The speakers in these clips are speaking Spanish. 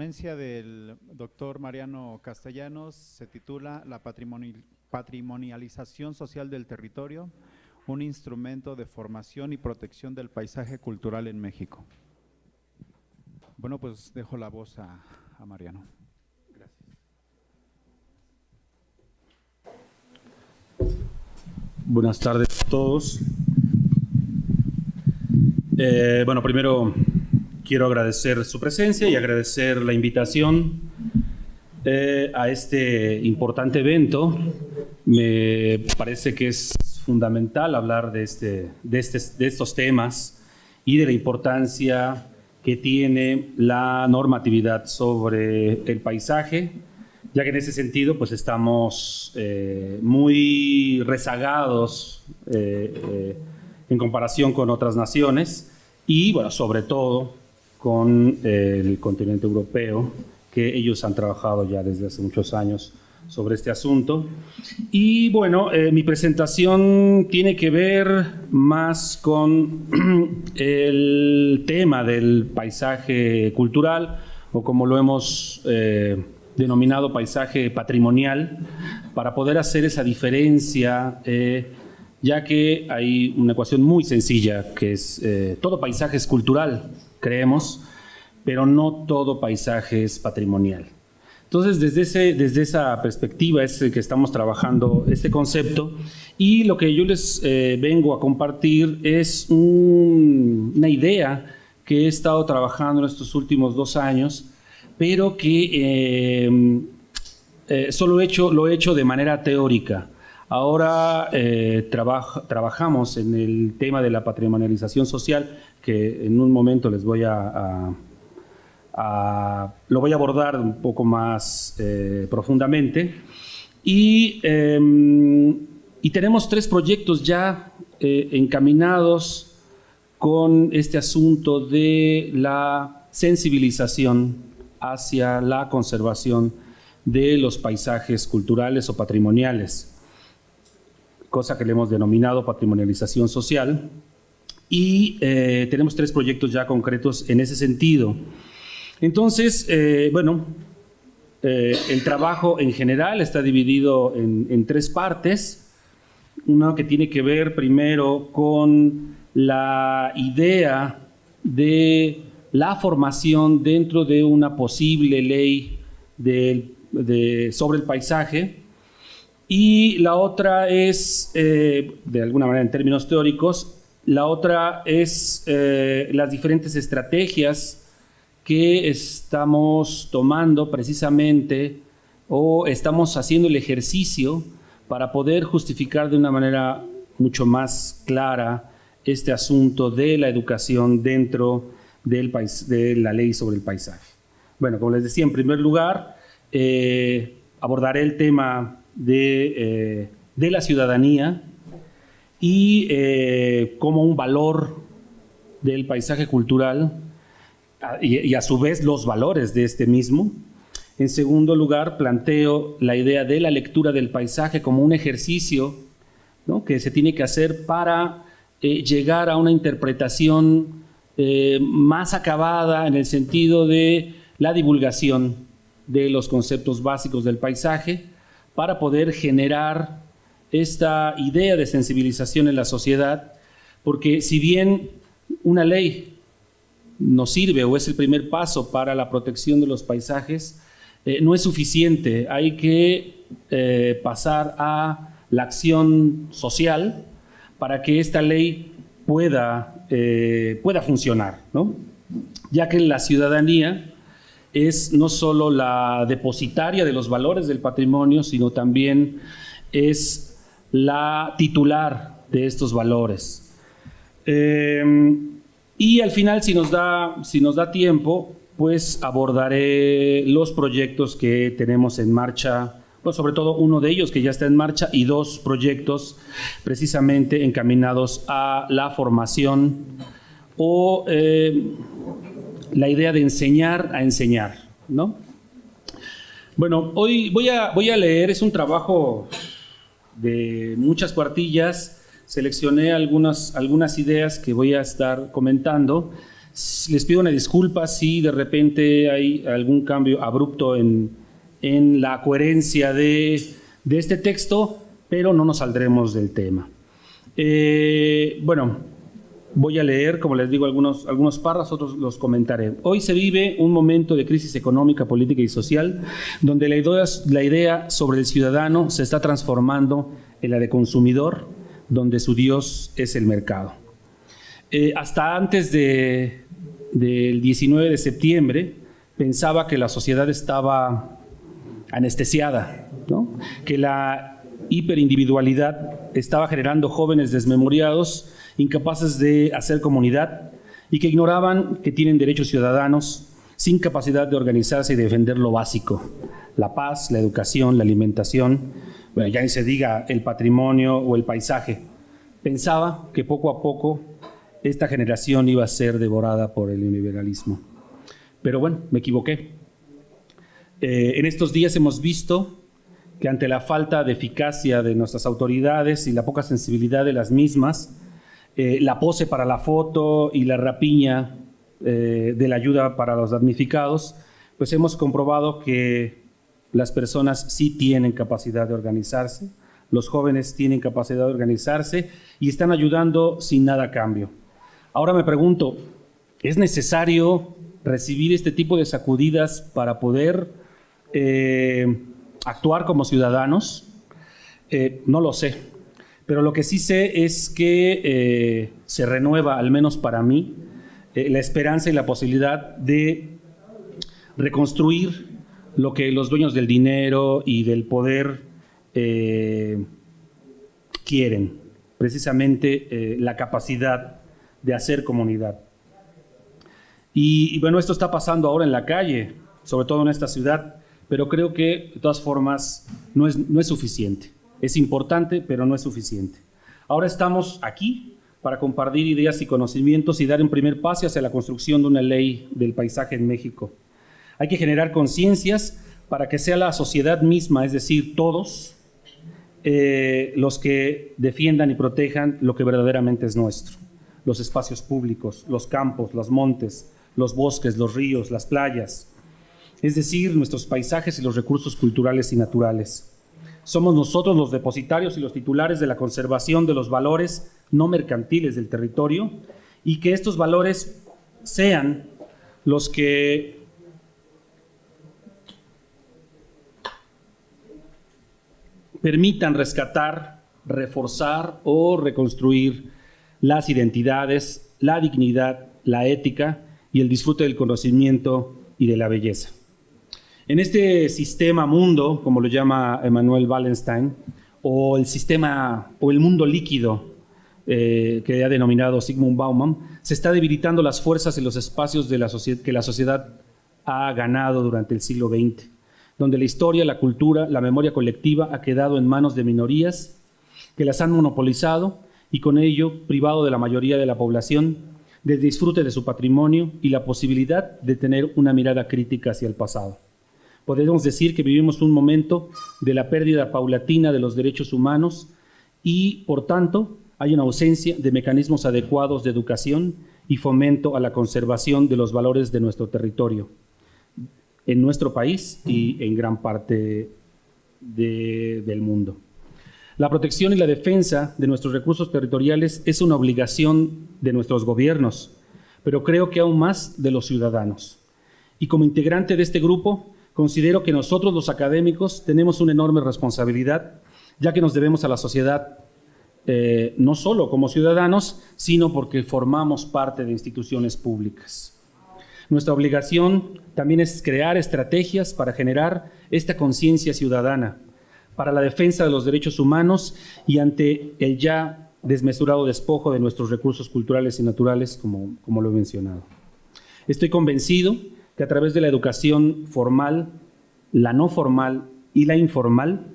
ponencia del doctor Mariano Castellanos se titula La patrimonialización social del territorio, un instrumento de formación y protección del paisaje cultural en México. Bueno, pues dejo la voz a Mariano. Gracias. Buenas tardes a todos. Bueno, primero quiero agradecer su presencia y agradecer la invitación a este importante evento. Me parece que es fundamental hablar de estos temas y de la importancia que tiene la normatividad sobre el paisaje, ya que en ese sentido pues estamos muy rezagados en comparación con otras naciones y bueno, sobre todo con el continente europeo, que ellos han trabajado ya desde hace muchos años sobre este asunto. Y bueno, mi presentación tiene que ver más con el tema del paisaje cultural, o como lo hemos denominado paisaje patrimonial, para poder hacer esa diferencia, ya que hay una ecuación muy sencilla, que es todo paisaje es cultural, creemos, pero no todo paisaje es patrimonial. Entonces, desde esa perspectiva es que estamos trabajando este concepto, y lo que yo les vengo a compartir es una idea que he estado trabajando en estos últimos 2 años, pero que solo lo he hecho de manera teórica. Ahora trabajamos en el tema de la patrimonialización social, que en un momento les voy lo voy a abordar un poco más profundamente. Y tenemos 3 proyectos ya encaminados con este asunto de la sensibilización hacia la conservación de los paisajes culturales o patrimoniales, cosa que le hemos denominado patrimonialización social. Y tenemos 3 proyectos ya concretos en ese sentido. Entonces, bueno, el trabajo en general está dividido en 3 partes. Una que tiene que ver primero con la idea de la formación dentro de una posible ley sobre el paisaje, y la otra es, de alguna manera en términos teóricos, la otra es las diferentes estrategias que estamos tomando precisamente, o estamos haciendo el ejercicio para poder justificar de una manera mucho más clara este asunto de la educación dentro de la ley sobre el paisaje. Bueno, como les decía, en primer lugar, abordaré el tema de la ciudadanía y como un valor del paisaje cultural, y a su vez los valores de este mismo. En segundo lugar, planteo la idea de la lectura del paisaje como un ejercicio, ¿no?, que se tiene que hacer para llegar a una interpretación más acabada en el sentido de la divulgación de los conceptos básicos del paisaje, para poder generar esta idea de sensibilización en la sociedad, porque si bien una ley nos sirve o es el primer paso para la protección de los paisajes, no es suficiente. Hay que pasar a la acción social para que esta ley pueda funcionar, ¿no? Ya que la ciudadanía es no solo la depositaria de los valores del patrimonio, sino también es la titular de estos valores. Y al final, si nos da tiempo, pues abordaré los proyectos que tenemos en marcha, pues sobre todo uno de ellos que ya está en marcha, y 2 proyectos precisamente encaminados a la formación o la idea de enseñar a enseñar, ¿no? Bueno, hoy voy a leer, es un trabajo de muchas cuartillas. Seleccioné algunas ideas que voy a estar comentando Les pido una disculpa si de repente hay algún cambio abrupto en la coherencia de este texto, pero no nos saldremos del tema. Bueno, voy a leer, como les digo, algunos párrafos, otros los comentaré. Hoy se vive un momento de crisis económica, política y social, donde la idea sobre el ciudadano se está transformando en la de consumidor, donde su Dios es el mercado. Hasta antes del 19 de septiembre, pensaba que la sociedad estaba anestesiada, ¿no? Que la hiperindividualidad estaba generando jóvenes desmemoriados, incapaces de hacer comunidad y que ignoraban que tienen derechos ciudadanos sin capacidad de organizarse y defender lo básico: la paz, la educación, la alimentación, bueno, ya ni se diga el patrimonio o el paisaje. Pensaba que poco a poco esta generación iba a ser devorada por el neoliberalismo. Pero bueno, me equivoqué. En estos días hemos visto que ante la falta de eficacia de nuestras autoridades y la poca sensibilidad de las mismas, la pose para la foto y la rapiña de la ayuda para los damnificados, pues hemos comprobado que las personas sí tienen capacidad de organizarse, los jóvenes tienen capacidad de organizarse y están ayudando sin nada a cambio. Ahora me pregunto, ¿es necesario recibir este tipo de sacudidas para poder actuar como ciudadanos? No lo sé, pero lo que sí sé es que se renueva, al menos para mí, la esperanza y la posibilidad de reconstruir lo que los dueños del dinero y del poder quieren, precisamente la capacidad de hacer comunidad. Y bueno, esto está pasando ahora en la calle, sobre todo en esta ciudad, pero creo que de todas formas no es suficiente. Es importante, pero no es suficiente. Ahora estamos aquí para compartir ideas y conocimientos y dar un primer paso hacia la construcción de una ley del paisaje en México. Hay que generar conciencias para que sea la sociedad misma, es decir, todos, los que defiendan y protejan lo que verdaderamente es nuestro: los espacios públicos, los campos, los montes, los bosques, los ríos, las playas, es decir, nuestros paisajes y los recursos culturales y naturales. Somos nosotros los depositarios y los titulares de la conservación de los valores no mercantiles del territorio, y que estos valores sean los que permitan rescatar, reforzar o reconstruir las identidades, la dignidad, la ética y el disfrute del conocimiento y de la belleza. En este sistema mundo, como lo llama Emanuel Wallenstein, o el sistema o el mundo líquido que ha denominado Zygmunt Bauman, se está debilitando las fuerzas y los espacios de que la sociedad ha ganado durante el siglo XX, donde la historia, la cultura, la memoria colectiva ha quedado en manos de minorías que las han monopolizado y con ello privado de la mayoría de la población del disfrute de su patrimonio y la posibilidad de tener una mirada crítica hacia el pasado. Podemos decir que vivimos un momento de la pérdida paulatina de los derechos humanos y, por tanto, hay una ausencia de mecanismos adecuados de educación y fomento a la conservación de los valores de nuestro territorio, en nuestro país y en gran parte del mundo. La protección y la defensa de nuestros recursos territoriales es una obligación de nuestros gobiernos, pero creo que aún más de los ciudadanos. Y como integrante de este grupo, considero que nosotros los académicos tenemos una enorme responsabilidad, ya que nos debemos a la sociedad, no solo como ciudadanos, sino porque formamos parte de instituciones públicas. Nuestra obligación también es crear estrategias para generar esta conciencia ciudadana, para la defensa de los derechos humanos y ante el ya desmesurado despojo de nuestros recursos culturales y naturales, como lo he mencionado. Estoy convencido que a través de la educación formal, la no formal y la informal,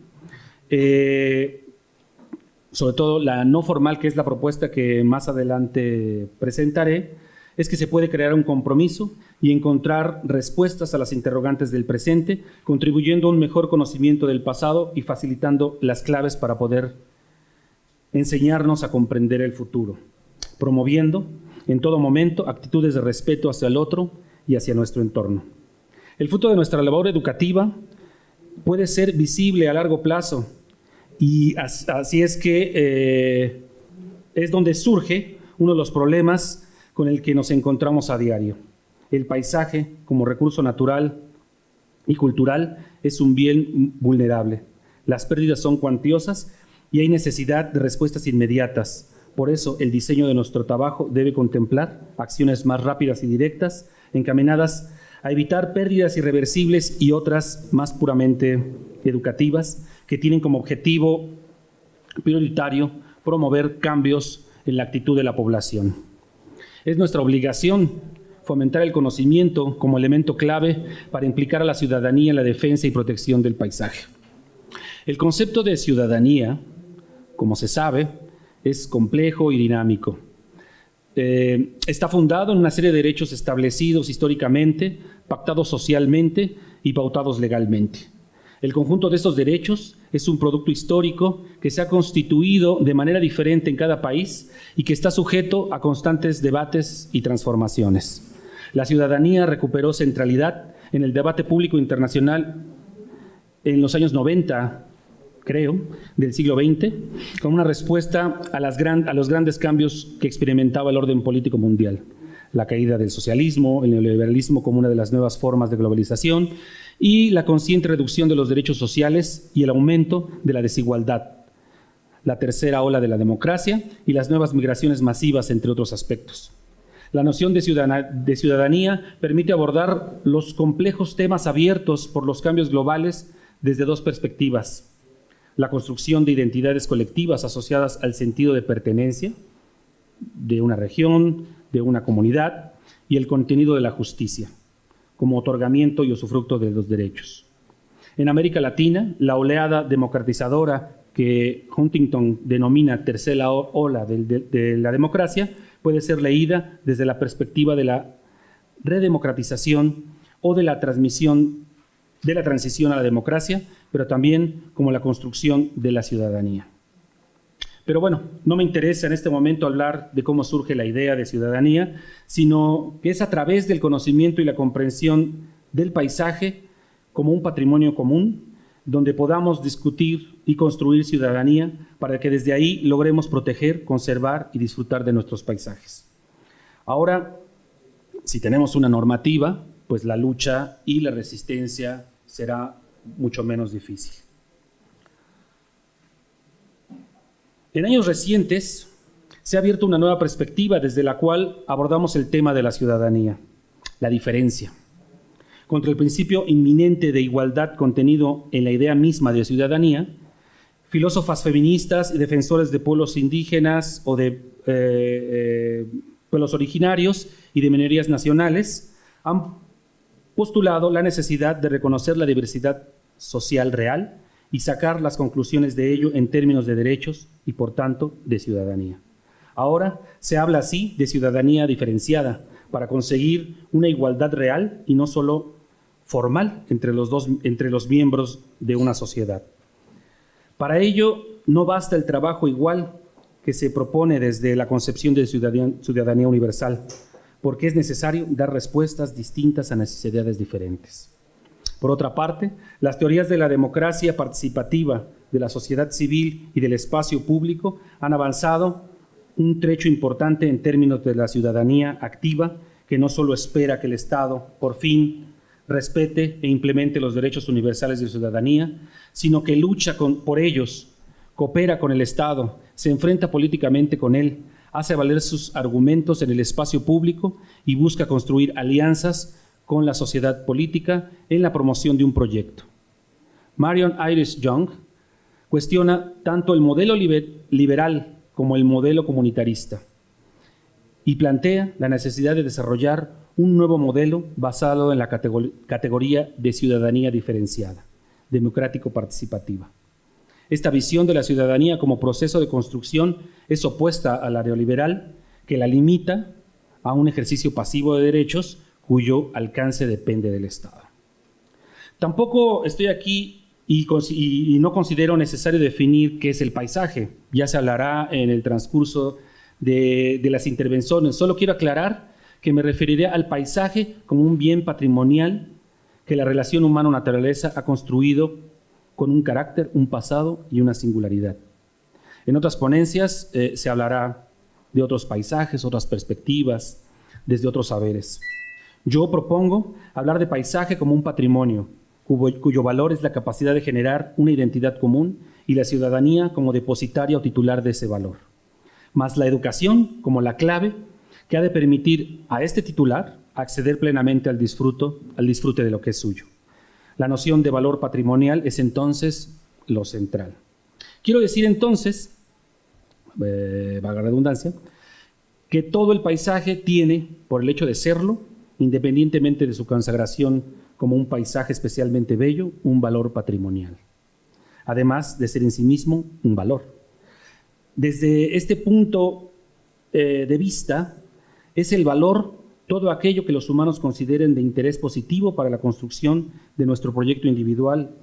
sobre todo la no formal, que es la propuesta que más adelante presentaré, es que se puede crear un compromiso y encontrar respuestas a las interrogantes del presente, contribuyendo a un mejor conocimiento del pasado y facilitando las claves para poder enseñarnos a comprender el futuro, promoviendo en todo momento actitudes de respeto hacia el otro y hacia nuestro entorno. El fruto de nuestra labor educativa puede ser visible a largo plazo y así es que es donde surge uno de los problemas con el que nos encontramos a diario. El paisaje como recurso natural y cultural es un bien vulnerable. Las pérdidas son cuantiosas y hay necesidad de respuestas inmediatas. Por eso, el diseño de nuestro trabajo debe contemplar acciones más rápidas y directas, encaminadas a evitar pérdidas irreversibles y otras más puramente educativas, que tienen como objetivo prioritario promover cambios en la actitud de la población. Es nuestra obligación fomentar el conocimiento como elemento clave para implicar a la ciudadanía en la defensa y protección del paisaje. El concepto de ciudadanía, como se sabe, es complejo y dinámico. Está fundado en una serie de derechos establecidos históricamente, pactados socialmente y pautados legalmente. El conjunto de estos derechos es un producto histórico que se ha constituido de manera diferente en cada país y que está sujeto a constantes debates y transformaciones. La ciudadanía recuperó centralidad en el debate público internacional en los años 90, creo, del siglo XX, como una respuesta a los grandes cambios que experimentaba el orden político mundial. La caída del socialismo, el neoliberalismo como una de las nuevas formas de globalización y la consciente reducción de los derechos sociales y el aumento de la desigualdad, la tercera ola de la democracia y las nuevas migraciones masivas, entre otros aspectos. La noción de ciudadanía permite abordar los complejos temas abiertos por los cambios globales desde dos perspectivas: la construcción de identidades colectivas asociadas al sentido de pertenencia de una región, de una comunidad, y el contenido de la justicia, como otorgamiento y usufructo de los derechos. En América Latina, la oleada democratizadora que Huntington denomina tercera ola de la democracia puede ser leída desde la perspectiva de la redemocratización o de la transición a la democracia, pero también como la construcción de la ciudadanía. Pero bueno, no me interesa en este momento hablar de cómo surge la idea de ciudadanía, sino que es a través del conocimiento y la comprensión del paisaje como un patrimonio común, donde podamos discutir y construir ciudadanía para que desde ahí logremos proteger, conservar y disfrutar de nuestros paisajes. Ahora, si tenemos una normativa, pues la lucha y la resistencia será mucho menos difícil. En años recientes se ha abierto una nueva perspectiva desde la cual abordamos el tema de la ciudadanía, la diferencia. Contra el principio inminente de igualdad contenido en la idea misma de ciudadanía, filósofas feministas y defensores de pueblos indígenas o de pueblos originarios y de minorías nacionales han postulado la necesidad de reconocer la diversidad social real y sacar las conclusiones de ello en términos de derechos y, por tanto, de ciudadanía. Ahora se habla así de ciudadanía diferenciada para conseguir una igualdad real y no solo formal entre los miembros de una sociedad. Para ello no basta el trabajo igual que se propone desde la concepción de ciudadanía universal, porque es necesario dar respuestas distintas a necesidades diferentes. Por otra parte, las teorías de la democracia participativa, de la sociedad civil y del espacio público han avanzado un trecho importante en términos de la ciudadanía activa, que no solo espera que el Estado, por fin, respete e implemente los derechos universales de ciudadanía, sino que lucha por ellos, coopera con el Estado, se enfrenta políticamente con él, hace valer sus argumentos en el espacio público y busca construir alianzas con la sociedad política en la promoción de un proyecto. Marion Iris Young cuestiona tanto el modelo liberal como el modelo comunitarista y plantea la necesidad de desarrollar un nuevo modelo basado en la categoría de ciudadanía diferenciada, democrático-participativa. Esta visión de la ciudadanía como proceso de construcción es opuesta a la neoliberal, que la limita a un ejercicio pasivo de derechos cuyo alcance depende del Estado. Tampoco estoy aquí y no considero necesario definir qué es el paisaje. Ya se hablará en el transcurso de las intervenciones. Solo quiero aclarar que me referiré al paisaje como un bien patrimonial que la relación humano-naturaleza ha construido con un carácter, un pasado y una singularidad. En otras ponencias se hablará de otros paisajes, otras perspectivas, desde otros saberes. Yo propongo hablar de paisaje como un patrimonio, cuyo valor es la capacidad de generar una identidad común y la ciudadanía como depositaria o titular de ese valor. Más la educación como la clave que ha de permitir a este titular acceder plenamente al disfrute de lo que es suyo. La noción de valor patrimonial es entonces lo central. Quiero decir entonces, valga la redundancia, que todo el paisaje tiene, por el hecho de serlo, independientemente de su consagración como un paisaje especialmente bello, un valor patrimonial. Además de ser en sí mismo un valor. Desde este punto de vista, es el valor todo aquello que los humanos consideren de interés positivo para la construcción de nuestro proyecto individual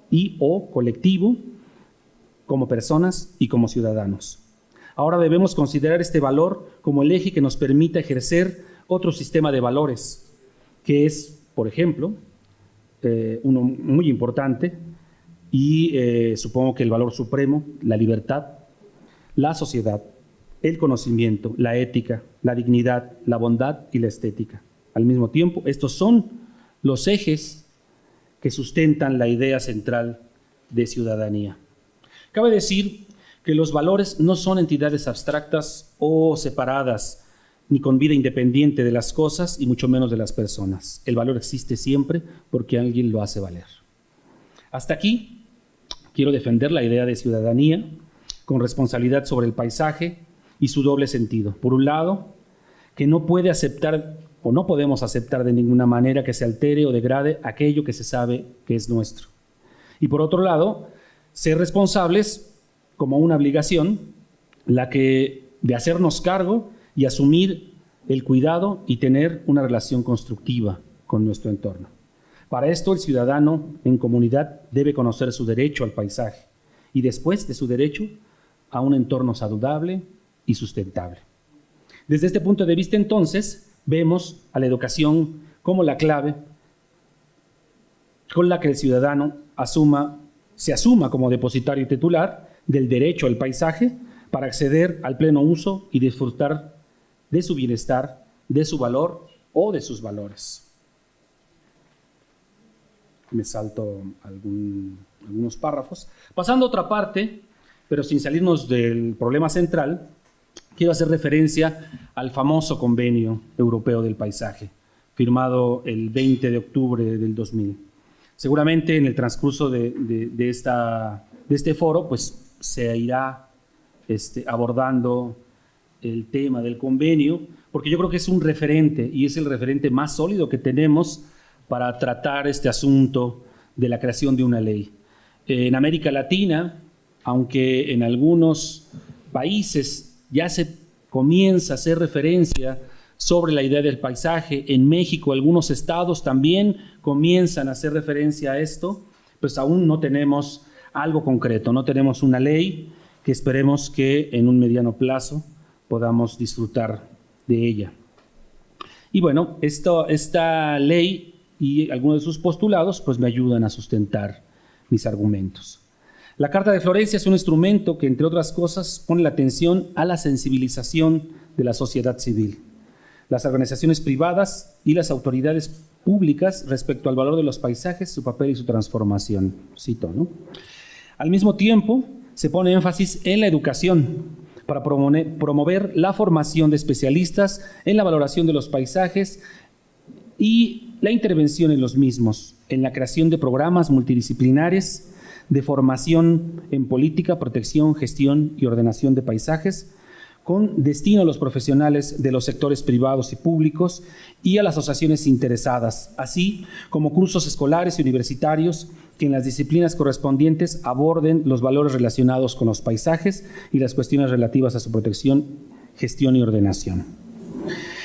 y o colectivo, como personas y como ciudadanos. Ahora debemos considerar este valor como el eje que nos permita ejercer otro sistema de valores, que es, por ejemplo, uno muy importante y supongo que el valor supremo, la libertad, la sociedad, el conocimiento, la ética, la dignidad, la bondad y la estética. Al mismo tiempo, estos son los ejes que sustentan la idea central de ciudadanía. Cabe decir que los valores no son entidades abstractas o separadas, ni con vida independiente de las cosas y mucho menos de las personas. El valor existe siempre porque alguien lo hace valer. Hasta aquí quiero defender la idea de ciudadanía con responsabilidad sobre el paisaje y su doble sentido. Por un lado, que no puede aceptar o no podemos aceptar de ninguna manera que se altere o degrade aquello que se sabe que es nuestro. Y por otro lado, ser responsables como una obligación, la que de hacernos cargo y asumir el cuidado y tener una relación constructiva con nuestro entorno. Para esto, el ciudadano en comunidad debe conocer su derecho al paisaje y después de su derecho a un entorno saludable y sustentable. Desde este punto de vista, entonces, vemos a la educación como la clave con la que el ciudadano se asuma como depositario y titular del derecho al paisaje para acceder al pleno uso y disfrutar de su bienestar, de su valor o de sus valores. Me salto algunos párrafos. Pasando a otra parte, pero sin salirnos del problema central, quiero hacer referencia al famoso Convenio Europeo del Paisaje, firmado el 20 de octubre del 2000. Seguramente en el transcurso de este foro, pues se irá abordando el tema del convenio, porque yo creo que es un referente y es el referente más sólido que tenemos para tratar este asunto de la creación de una ley. En América Latina, aunque en algunos países ya se comienza a hacer referencia sobre la idea del paisaje, en México algunos estados también comienzan a hacer referencia a esto, pues aún no tenemos algo concreto, no tenemos una ley que esperemos que en un mediano plazo podamos disfrutar de ella. Y bueno, esta ley y algunos de sus postulados pues me ayudan a sustentar mis argumentos. La Carta de Florencia es un instrumento que, entre otras cosas, pone la atención a la sensibilización de la sociedad civil, las organizaciones privadas y las autoridades públicas respecto al valor de los paisajes, su papel y su transformación. Cito, ¿no? Al mismo tiempo, se pone énfasis en la educación para promover la formación de especialistas en la valoración de los paisajes y la intervención en los mismos, en la creación de programas multidisciplinares de formación en política, protección, gestión y ordenación de paisajes, con destino a los profesionales de los sectores privados y públicos y a las asociaciones interesadas, así como cursos escolares y universitarios que en las disciplinas correspondientes aborden los valores relacionados con los paisajes y las cuestiones relativas a su protección, gestión y ordenación.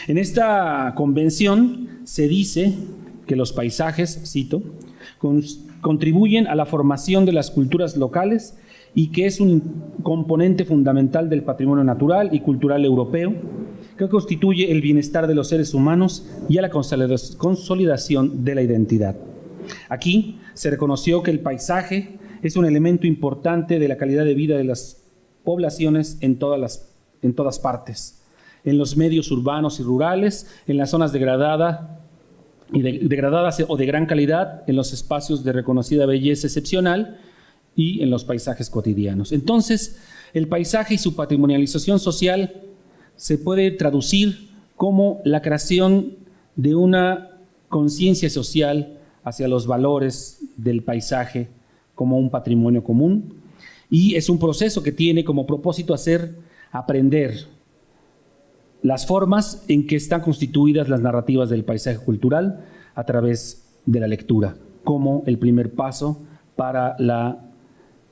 En esta convención se dice que los paisajes, cito, contribuyen a la formación de las culturas locales y que es un componente fundamental del patrimonio natural y cultural europeo, que constituye el bienestar de los seres humanos y a la consolidación de la identidad. Aquí se reconoció que el paisaje es un elemento importante de la calidad de vida de las poblaciones en todas partes, en los medios urbanos y rurales, en las zonas degradadas o de gran calidad, en los espacios de reconocida belleza excepcional y en los paisajes cotidianos. Entonces, el paisaje y su patrimonialización social se puede traducir como la creación de una conciencia social hacia los valores del paisaje como un patrimonio común, y es un proceso que tiene como propósito aprender las formas en que están constituidas las narrativas del paisaje cultural a través de la lectura, como el primer paso para la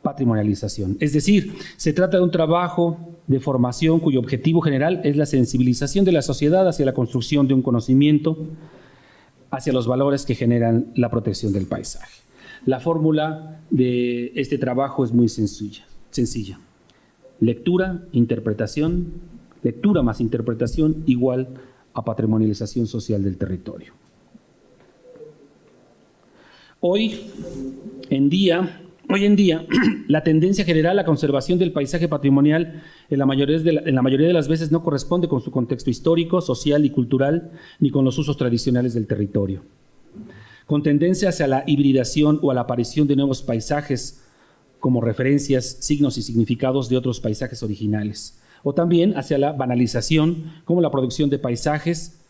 patrimonialización. Es decir, se trata de un trabajo de formación cuyo objetivo general es la sensibilización de la sociedad hacia la construcción de un conocimiento hacia los valores que generan la protección del paisaje. La fórmula de este trabajo es muy sencilla. Lectura más interpretación igual a patrimonialización social del territorio. Hoy en día, la tendencia general a la conservación del paisaje patrimonial en la mayoría de las veces no corresponde con su contexto histórico, social y cultural, ni con los usos tradicionales del territorio. Con tendencia hacia la hibridación o a la aparición de nuevos paisajes como referencias, signos y significados de otros paisajes originales, o también hacia la banalización, como la producción de paisajes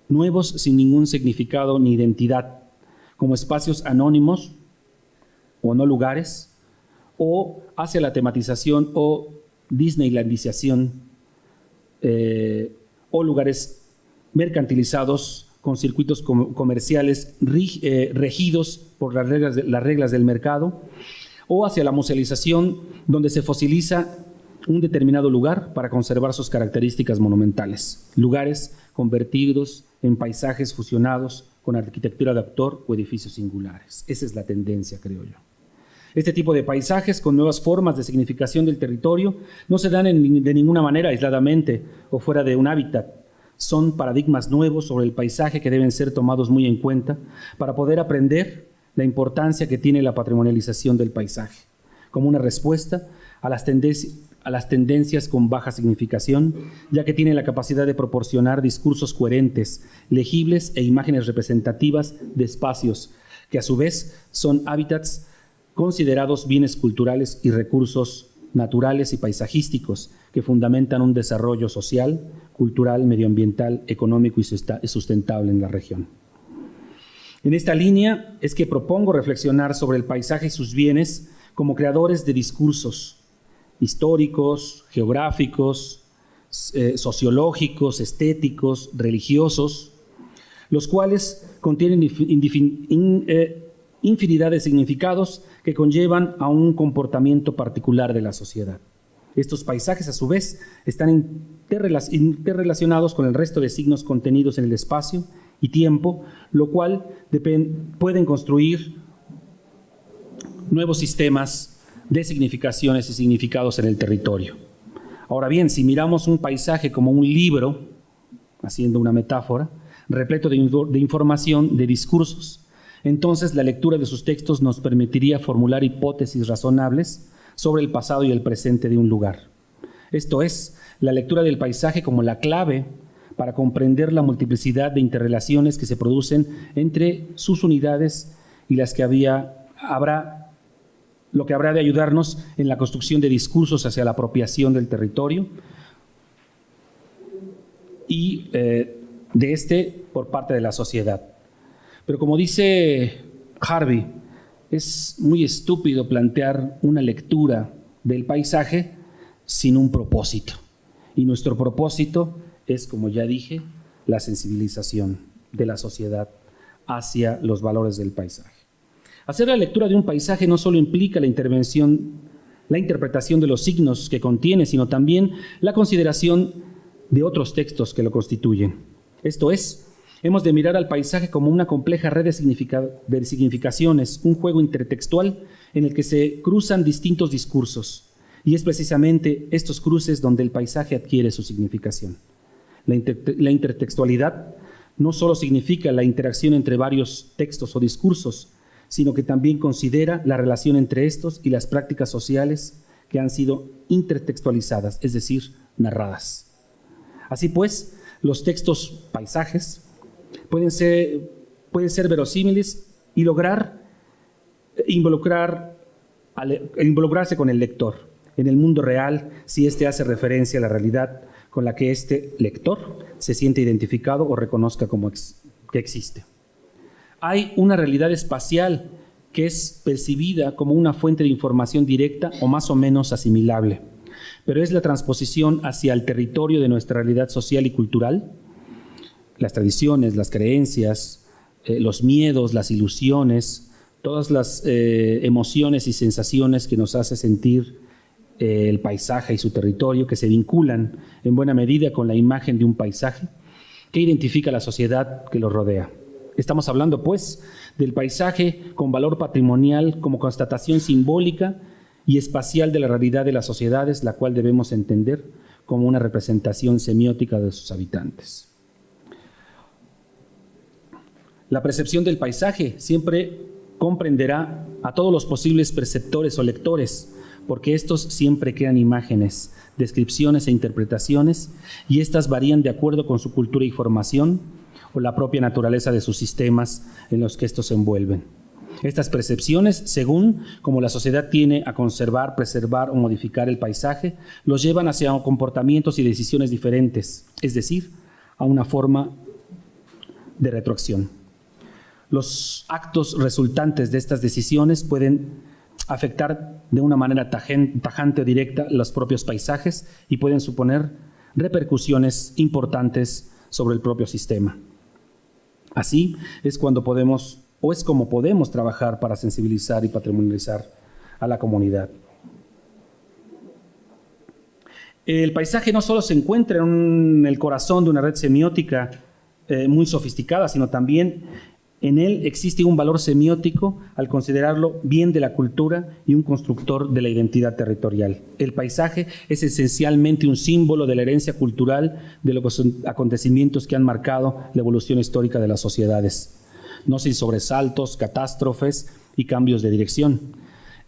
nuevos sin ningún significado ni identidad, como espacios anónimos o no lugares, o hacia la tematización o disneylandización, o lugares mercantilizados con circuitos comerciales regidos por las reglas del mercado, o hacia la musealización, donde se fosiliza un determinado lugar para conservar sus características monumentales, lugares convertidos en paisajes fusionados con arquitectura de autor o edificios singulares. Esa es la tendencia, creo yo. Este tipo de paisajes con nuevas formas de significación del territorio no se dan de ninguna manera aisladamente o fuera de un hábitat. Son paradigmas nuevos sobre el paisaje que deben ser tomados muy en cuenta para poder aprender la importancia que tiene la patrimonialización del paisaje, como una respuesta a las tendencias con baja significación, ya que tiene la capacidad de proporcionar discursos coherentes, legibles e imágenes representativas de espacios, que a su vez son hábitats considerados bienes culturales y recursos naturales y paisajísticos que fundamentan un desarrollo social, cultural, medioambiental, económico y sustentable en la región. En esta línea es que propongo reflexionar sobre el paisaje y sus bienes como creadores de discursos históricos, geográficos, sociológicos, estéticos, religiosos, los cuales contienen infinidad de significados que conllevan a un comportamiento particular de la sociedad. Estos paisajes, a su vez, están interrelacionados con el resto de signos contenidos en el espacio y tiempo, lo cual pueden construir nuevos sistemas de significaciones y significados en el territorio. Ahora bien, si miramos un paisaje como un libro, haciendo una metáfora, repleto de información, de discursos, entonces la lectura de sus textos nos permitiría formular hipótesis razonables sobre el pasado y el presente de un lugar. Esto es, la lectura del paisaje como la clave para comprender la multiplicidad de interrelaciones que se producen entre sus unidades y lo que habrá de ayudarnos en la construcción de discursos hacia la apropiación del territorio y por parte de la sociedad. Pero como dice Harvey, es muy estúpido plantear una lectura del paisaje sin un propósito. Y nuestro propósito es, como ya dije, la sensibilización de la sociedad hacia los valores del paisaje. Hacer la lectura de un paisaje no solo implica la interpretación de los signos que contiene, sino también la consideración de otros textos que lo constituyen. Esto es, Hemos de mirar al paisaje como una compleja red de significaciones, un juego intertextual en el que se cruzan distintos discursos. Y es precisamente estos cruces donde el paisaje adquiere su significación. La intertextualidad no solo significa la interacción entre varios textos o discursos, sino que también considera la relación entre estos y las prácticas sociales que han sido intertextualizadas, es decir, narradas. Así pues, los textos paisajes pueden ser verosímiles y lograr involucrarse con el lector en el mundo real si éste hace referencia a la realidad con la que este lector se siente identificado o reconozca que existe. Hay una realidad espacial que es percibida como una fuente de información directa o más o menos asimilable, pero es la transposición hacia el territorio de nuestra realidad social y cultural, las tradiciones, las creencias, los miedos, las ilusiones, todas las emociones y sensaciones que nos hace sentir el paisaje y su territorio, que se vinculan en buena medida con la imagen de un paisaje que identifica la sociedad que lo rodea. Estamos hablando, pues, del paisaje con valor patrimonial como constatación simbólica y espacial de la realidad de las sociedades, la cual debemos entender como una representación semiótica de sus habitantes. La percepción del paisaje siempre comprenderá a todos los posibles perceptores o lectores, porque estos siempre crean imágenes, descripciones e interpretaciones, y estas varían de acuerdo con su cultura y formación o la propia naturaleza de sus sistemas en los que estos se envuelven. Estas percepciones, según como la sociedad tiene a conservar, preservar o modificar el paisaje, los llevan hacia comportamientos y decisiones diferentes, es decir, a una forma de retroacción. Los actos resultantes de estas decisiones pueden afectar de una manera tajante o directa los propios paisajes y pueden suponer repercusiones importantes sobre el propio sistema. Así es como podemos trabajar para sensibilizar y patrimonializar a la comunidad. El paisaje no solo se encuentra en el corazón de una red semiótica muy sofisticada, sino también en él existe un valor semiótico al considerarlo bien de la cultura y un constructor de la identidad territorial. El paisaje es esencialmente un símbolo de la herencia cultural de los acontecimientos que han marcado la evolución histórica de las sociedades, no sin sobresaltos, catástrofes y cambios de dirección,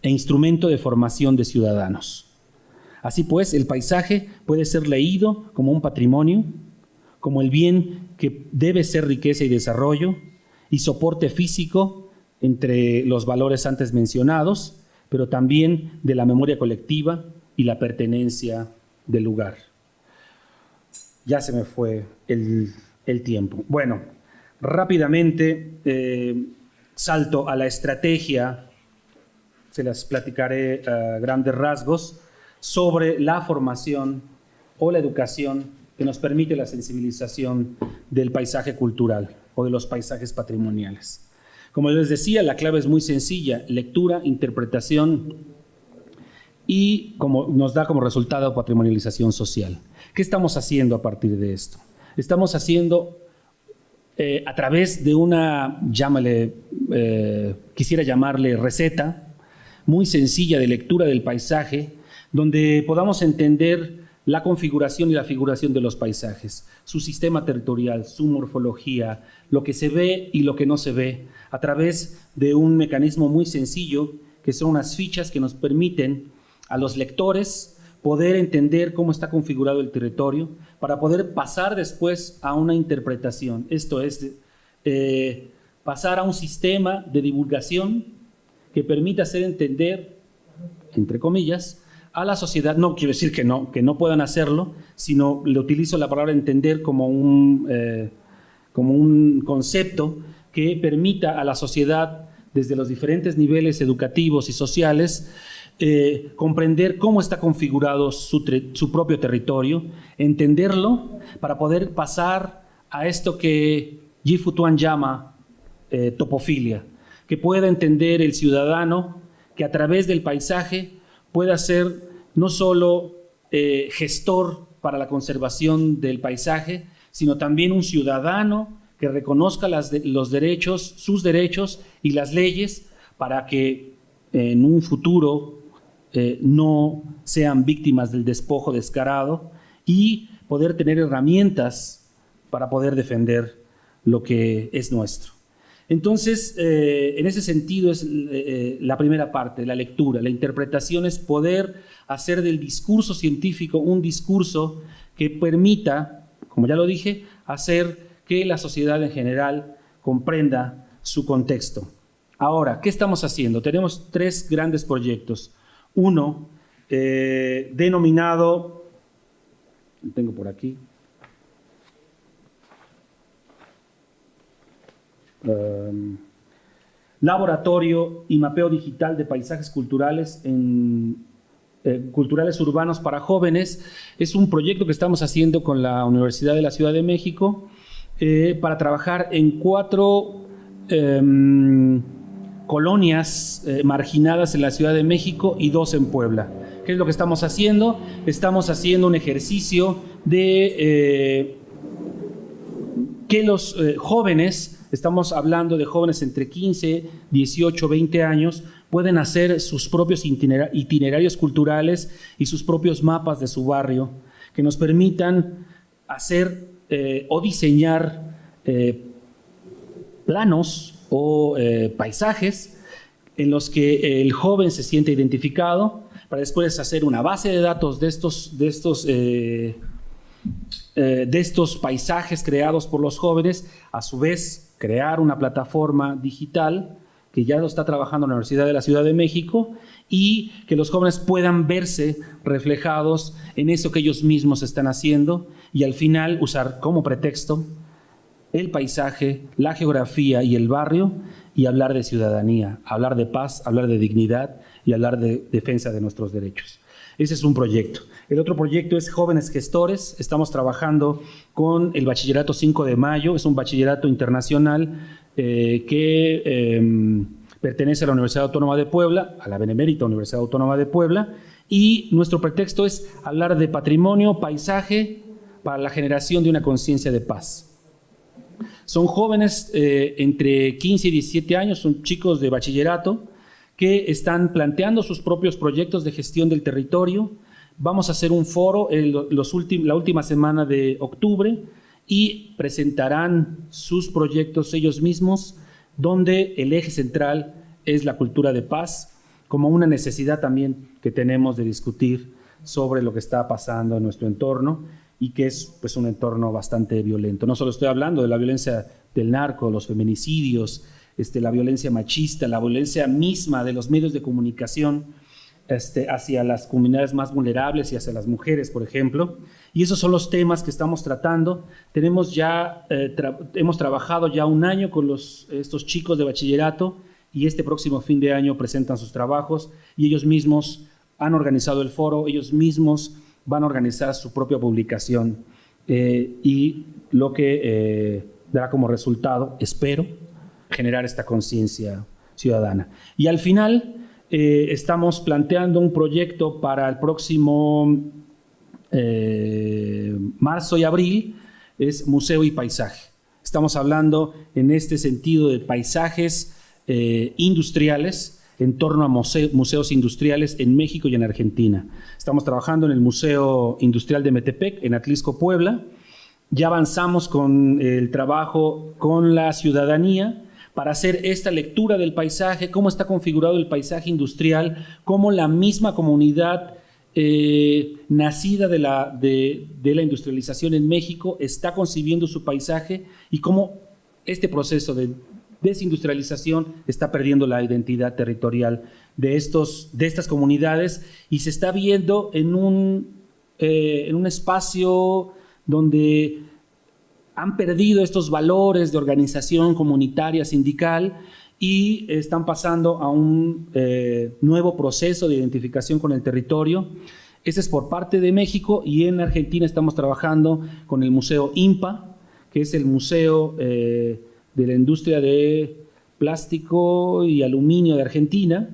e instrumento de formación de ciudadanos. Así pues, el paisaje puede ser leído como un patrimonio, como el bien que debe ser riqueza y desarrollo, y soporte físico entre los valores antes mencionados, pero también de la memoria colectiva y la pertenencia del lugar. Ya se me fue el tiempo. Bueno, rápidamente salto a la estrategia, se las platicaré a grandes rasgos, sobre la formación o la educación que nos permite la sensibilización del paisaje cultural o de los paisajes patrimoniales. Como les decía, la clave es muy sencilla: lectura, interpretación y nos da como resultado patrimonialización social. ¿Qué estamos haciendo a partir de esto? Estamos haciendo a través de una, quisiera llamarle receta, muy sencilla de lectura del paisaje, donde podamos entender la configuración y la figuración de los paisajes, su sistema territorial, su morfología, lo que se ve y lo que no se ve, a través de un mecanismo muy sencillo, que son unas fichas que nos permiten a los lectores poder entender cómo está configurado el territorio, para poder pasar después a una interpretación, esto es, pasar a un sistema de divulgación que permita hacer entender, entre comillas, a la sociedad. No quiero decir que no puedan hacerlo, sino le utilizo la palabra entender como un concepto que permita a la sociedad, desde los diferentes niveles educativos y sociales, comprender cómo está configurado su propio territorio, entenderlo para poder pasar a esto que Yi-Fu Tuan llama topofilia, que pueda entender el ciudadano que a través del paisaje pueda ser no solo gestor para la conservación del paisaje, sino también un ciudadano que reconozca los derechos, sus derechos y las leyes para que en un futuro no sean víctimas del despojo descarado y poder tener herramientas para poder defender lo que es nuestro. Entonces, en ese sentido es la primera parte, la lectura. La interpretación es poder hacer del discurso científico un discurso que permita, como ya lo dije, hacer que la sociedad en general comprenda su contexto. Ahora, ¿qué estamos haciendo? Tenemos 3 grandes proyectos. Uno, denominado, lo tengo por aquí, Laboratorio y Mapeo Digital de Paisajes Culturales culturales urbanos para jóvenes. Es un proyecto que estamos haciendo con la Universidad de la Ciudad de México para trabajar en 4 colonias marginadas en la Ciudad de México y 2 en Puebla. ¿Qué es lo que estamos haciendo? Estamos haciendo un ejercicio de que los jóvenes, estamos hablando de jóvenes entre 15, 18, 20 años, pueden hacer sus propios itinerarios culturales y sus propios mapas de su barrio, que nos permitan hacer o diseñar planos o paisajes en los que el joven se siente identificado, para después hacer una base de datos de estos paisajes creados por los jóvenes, a su vez crear una plataforma digital que ya lo está trabajando la Universidad de la Ciudad de México y que los jóvenes puedan verse reflejados en eso que ellos mismos están haciendo y al final usar como pretexto el paisaje, la geografía y el barrio y hablar de ciudadanía, hablar de paz, hablar de dignidad y hablar de defensa de nuestros derechos. Ese es un proyecto. El otro proyecto es Jóvenes Gestores. Estamos trabajando con el Bachillerato 5 de Mayo. Es un bachillerato internacional que pertenece a la Universidad Autónoma de Puebla, a la Benemérita Universidad Autónoma de Puebla. Y nuestro pretexto es hablar de patrimonio, paisaje, para la generación de una conciencia de paz. Son jóvenes entre 15 y 17 años, son chicos de bachillerato, que están planteando sus propios proyectos de gestión del territorio. Vamos a hacer un foro la última semana de octubre y presentarán sus proyectos ellos mismos, donde el eje central es la cultura de paz, como una necesidad también que tenemos de discutir sobre lo que está pasando en nuestro entorno y que es pues, un entorno bastante violento. No solo estoy hablando de la violencia del narco, los feminicidios, la violencia machista, la violencia misma de los medios de comunicación hacia las comunidades más vulnerables y hacia las mujeres, por ejemplo. Y esos son los temas que estamos tratando. Hemos trabajado ya un año con estos chicos de bachillerato y este próximo fin de año presentan sus trabajos y ellos mismos han organizado el foro, ellos mismos van a organizar su propia publicación y lo que dará como resultado, espero, generar esta conciencia ciudadana. Y al final estamos planteando un proyecto para el próximo marzo y abril, es Museo y Paisaje. Estamos hablando en este sentido de paisajes industriales en torno a museos industriales en México y en Argentina. Estamos trabajando en el Museo Industrial de Metepec, en Atlisco, Puebla. Ya avanzamos con el trabajo con la ciudadanía para hacer esta lectura del paisaje, cómo está configurado el paisaje industrial, cómo la misma comunidad nacida de la industrialización en México está concibiendo su paisaje y cómo este proceso de desindustrialización está perdiendo la identidad territorial de estas comunidades y se está viendo en un espacio donde han perdido estos valores de organización comunitaria, sindical y están pasando a un nuevo proceso de identificación con el territorio. Ese es por parte de México y en Argentina estamos trabajando con el Museo INPA, que es el museo de la industria de plástico y aluminio de Argentina,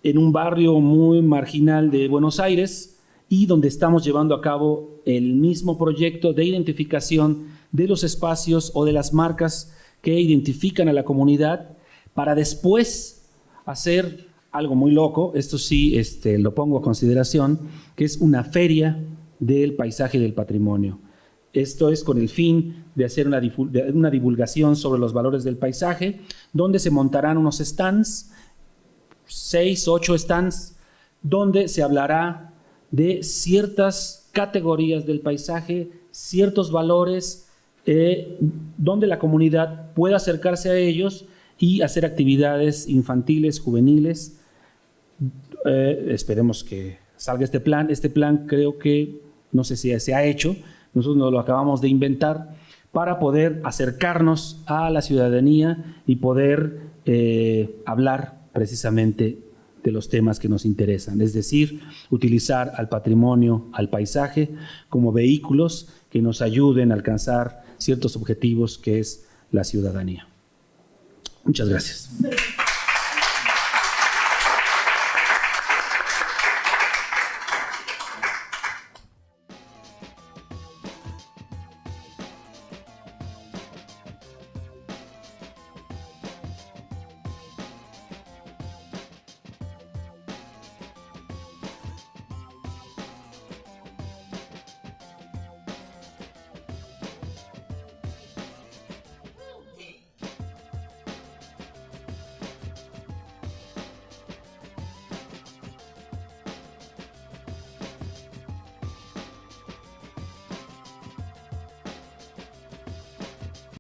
en un barrio muy marginal de Buenos Aires y donde estamos llevando a cabo el mismo proyecto de identificación de los espacios o de las marcas que identifican a la comunidad, para después hacer algo muy loco, esto sí lo pongo a consideración, que es una feria del paisaje y del patrimonio. Esto es con el fin de hacer una divulgación sobre los valores del paisaje, donde se montarán unos stands, 6, 8 stands, donde se hablará de ciertas categorías del paisaje, ciertos valores, donde la comunidad pueda acercarse a ellos y hacer actividades infantiles, juveniles. Esperemos que salga este plan. Este plan creo que, no sé si se ha hecho, nosotros nos lo acabamos de inventar para poder acercarnos a la ciudadanía y poder hablar precisamente de los temas que nos interesan, es decir, utilizar al patrimonio, al paisaje como vehículos que nos ayuden a alcanzar ciertos objetivos que es la ciudadanía. Muchas gracias.